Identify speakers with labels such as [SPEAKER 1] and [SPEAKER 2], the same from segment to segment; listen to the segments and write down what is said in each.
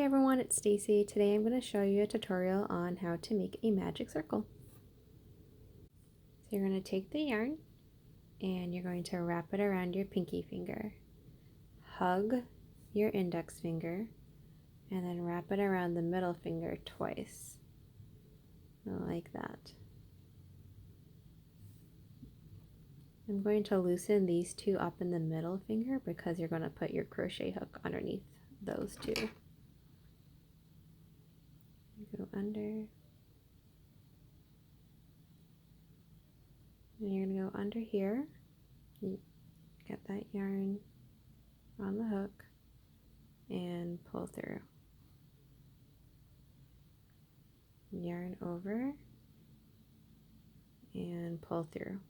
[SPEAKER 1] everyone, it's Stacy. Today I'm going to show you a tutorial on how to make a magic circle. So you're going to take the yarn and you're going to wrap it around your pinky finger. Hug your index finger and then wrap it around the middle finger twice. Like that. I'm going to loosen these two up in the middle finger because you're going to put your crochet hook underneath those two. Go under, and you're going to go under here, get that yarn on the hook and pull through. Yarn over and pull through.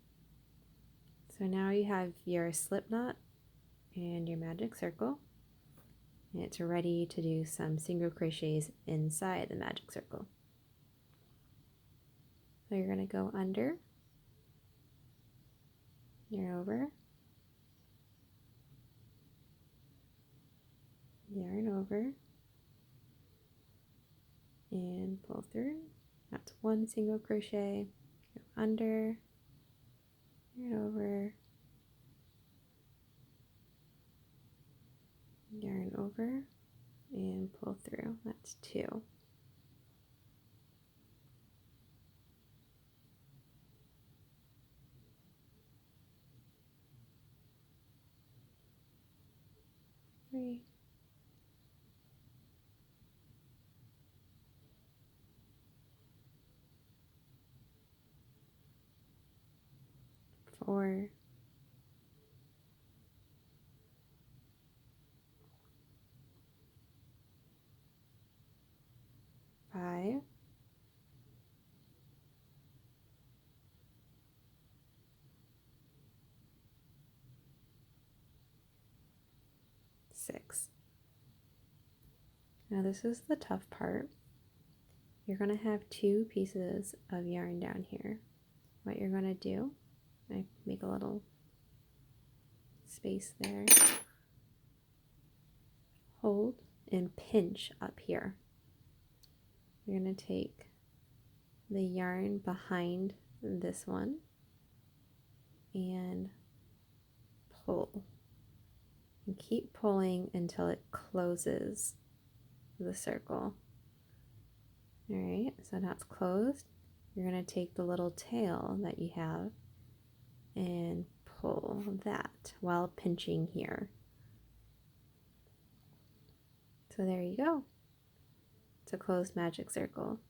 [SPEAKER 1] So now you have your slip knot and your magic circle, and it's ready to do some single crochets inside the magic circle. So you're going to go under, yarn over, yarn over, and pull through. That's one single crochet. Go under, yarn over, yarn over, and pull through. That's two. Three. Four. Five. Six. Now this is the tough part. You're going to have two pieces of yarn down here. What you're going to do, I make a little space there, hold and pinch up here. You're going to take the yarn behind this one and pull. And keep pulling until it closes the circle. Alright, so now it's closed. You're going to take the little tail that you have and pull that while pinching here. So there you go. It's a closed magic circle.